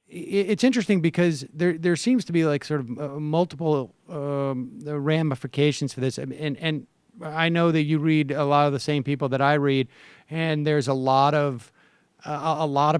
It's interesting because there seems to be like sort of multiple ramifications for this, and I know that you read a lot of the same people that I read, and there's a lot of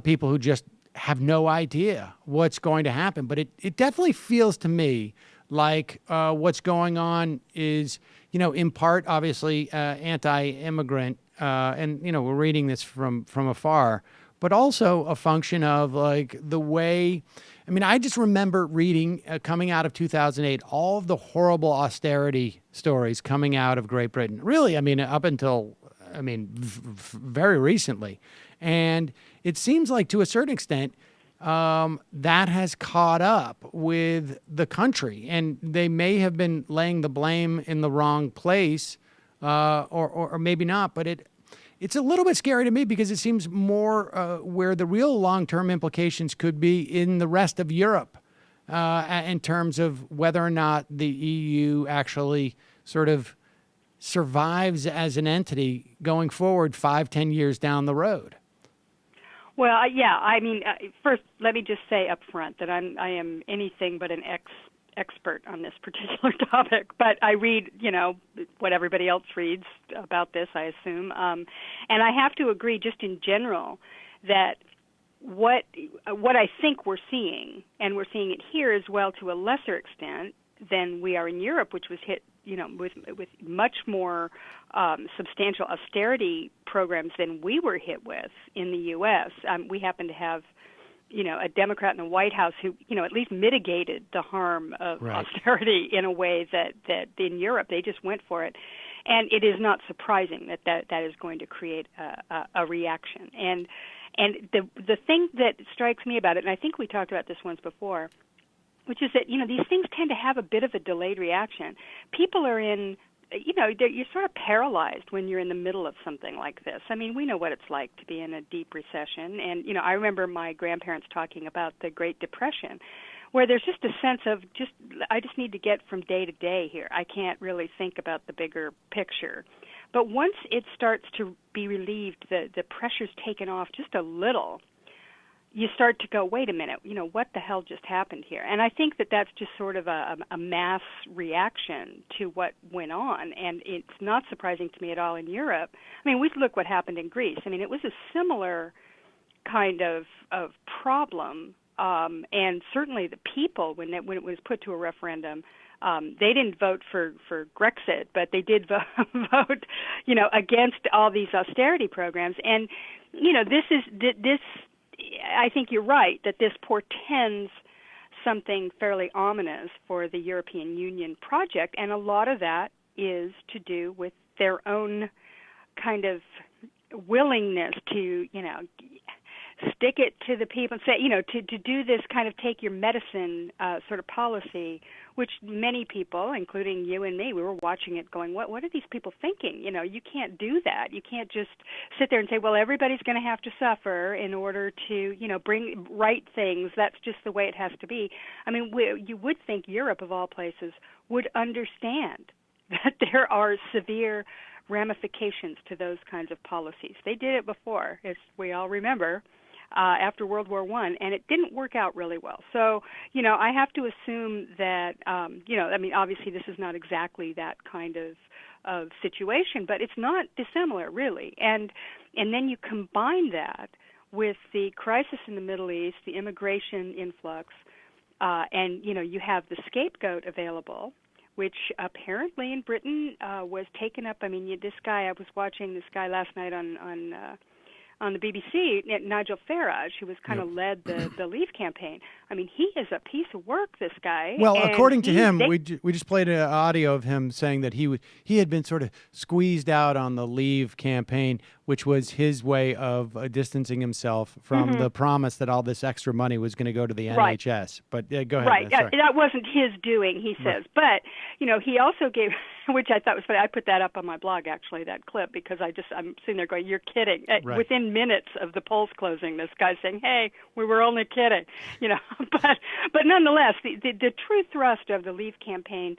people who just have no idea what's going to happen. But it definitely feels to me like what's going on is, in part, obviously, anti-immigrant, and, we're reading this from afar, but also a function of like the way, I just remember reading coming out of 2008, all of the horrible austerity stories coming out of Great Britain. Really, up until, very recently. And it seems like to a certain extent, that has caught up with the country, and they may have been laying the blame in the wrong place, or maybe not, but it's a little bit scary to me because it seems more where the real long-term implications could be in the rest of Europe, in terms of whether or not the EU actually sort of survives as an entity going forward 5-10 years down the road. Well, first, let me just say up front that I am anything but an expert on this particular topic, but I read, what everybody else reads about this, I assume. And I have to agree just in general that what I think we're seeing, and we're seeing it here as well to a lesser extent than we are in Europe, which was hit, with much more substantial austerity programs than we were hit with in the U.S. We happen to have a Democrat in the White House who, at least mitigated the harm of austerity in a way that in Europe they just went for it. And it is not surprising that is going to create a reaction. And the thing that strikes me about it, and I think we talked about this once before, which is that, these things tend to have a bit of a delayed reaction. People are in, you're sort of paralyzed when you're in the middle of something like this. We know what it's like to be in a deep recession. And, I remember my grandparents talking about the Great Depression, where there's just a sense of I just need to get from day to day here. I can't really think about the bigger picture. But once it starts to be relieved, the pressure's taken off just a little, you start to go, wait a minute, what the hell just happened here? And I think that that's just sort of a mass reaction to what went on. And it's not surprising to me at all in Europe. We look what happened in Greece. It was a similar kind of problem. And certainly the people, when it was put to a referendum, they didn't vote for Brexit, but they did vote, against all these austerity programs. And, this I think you're right that this portends something fairly ominous for the European Union project, and a lot of that is to do with their own kind of willingness to, stick it to the people and say, to do this kind of take your medicine sort of policy, which many people, including you and me, we were watching it going, what are these people thinking? You can't do that. You can't just sit there and say, well, everybody's going to have to suffer in order to, bring right things. That's just the way it has to be. You would think Europe, of all places, would understand that there are severe ramifications to those kinds of policies. They did it before, as we all remember, after World War I, and it didn't work out really well. So, I have to assume that, obviously this is not exactly that kind of situation, but it's not dissimilar, really. And then you combine that with the crisis in the Middle East, the immigration influx, and, you have the scapegoat available, which apparently in Britain was taken up. This guy, I was watching this guy last night on the BBC, Nigel Farage, who was kind of led the Leave campaign. He is a piece of work, this guy. Well, according to him, we just played an audio of him saying that he had been sort of squeezed out on the Leave campaign, which was his way of distancing himself from the promise that all this extra money was going to go to the NHS. But go ahead. Right. That wasn't his doing, he says. But, he also gave, which I thought was funny, I put that up on my blog, actually, that clip, because I'm sitting there going, you're kidding. Right. Within minutes of the polls closing, this guy's saying, hey, we were only kidding. But nonetheless, the true thrust of the Leave campaign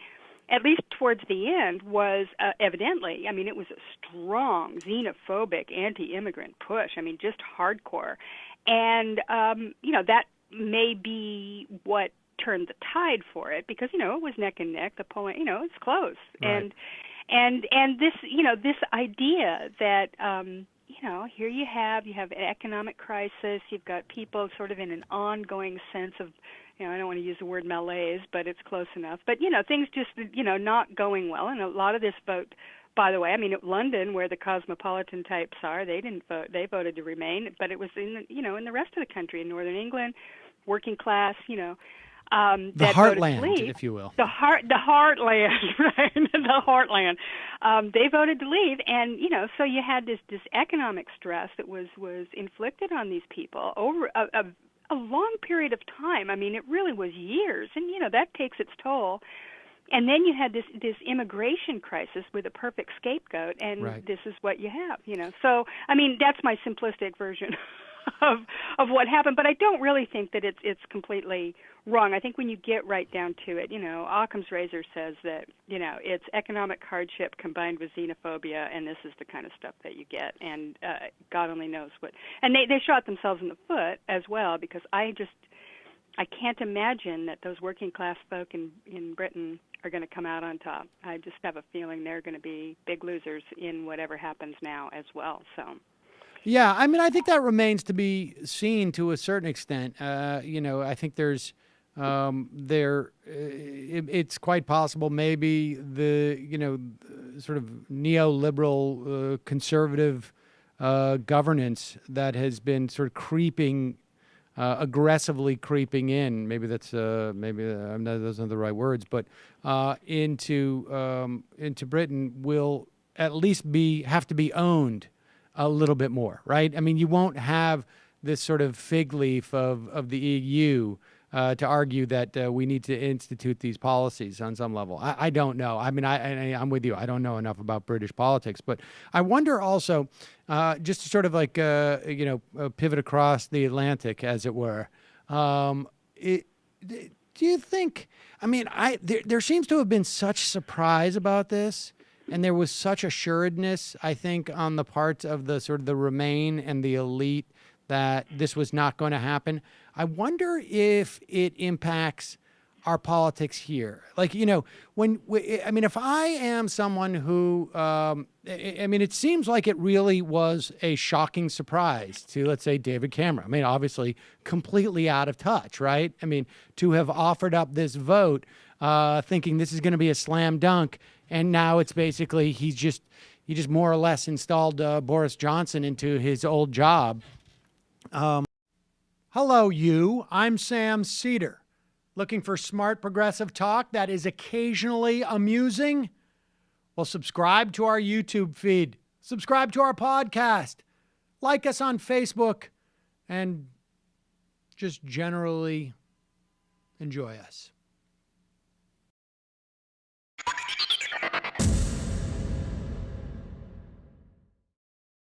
at least towards the end, was evidently, I mean, it was a strong xenophobic, anti-immigrant push. I mean, just hardcore. And, that may be what turned the tide for it, because, it was neck and neck. The polling, it's close. Right. And this, this idea that, here you have an economic crisis. You've got people sort of in an ongoing sense of, I don't want to use the word malaise, but it's close enough. But, things just, not going well. And a lot of this vote, by the way, I mean, London, where the cosmopolitan types are, they didn't vote. They voted to remain. But it was in, in the rest of the country, in Northern England, working class, the that heartland, voted to leave. if you will. The heartland, right? The heartland. They voted to leave, and so you had this economic stress that was inflicted on these people over a long period of time. I mean, it really was years, and that takes its toll. And then you had this immigration crisis with a perfect scapegoat, and Right. This is what you have. So I mean, that's my simplistic version of what happened, but I don't really think that it's completely wrong. I think when you get right down to it, Occam's razor says that, it's economic hardship combined with xenophobia, and this is the kind of stuff that you get, and God only knows what. And they shot themselves in the foot as well, because I can't imagine that those working class folk in Britain are going to come out on top. I just have a feeling they're going to be big losers in whatever happens now as well. So. Yeah, I mean, I think that remains to be seen to a certain extent. I think there's it's quite possible maybe the sort of neoliberal conservative governance that has been sort of creeping aggressively creeping in. Maybe that's those aren't the right words, but into Britain will at least have to be owned a little bit more, right? I mean, you won't have this sort of fig leaf of the EU to argue that we need to institute these policies on some level. I don't know. I mean, I'm with you. I don't know enough about British politics, but I wonder also, just to sort of like, pivot across the Atlantic, as it were. Do you think, I mean, there seems to have been such surprise about this, and there was such assuredness, I think, on the part of the sort of the Remain and the elite that this was not going to happen. I wonder if it impacts our politics here. Like, if I am someone who, it seems like it really was a shocking surprise to, let's say, David Cameron. I mean, obviously completely out of touch, right? I mean, to have offered up this vote, thinking this is going to be a slam dunk, and now it's basically he just more or less installed Boris Johnson into his old job. Hello, you. I'm Sam Seder. Looking for smart progressive talk that is occasionally amusing? Well, subscribe to our YouTube feed. Subscribe to our podcast. Like us on Facebook. And just generally enjoy us.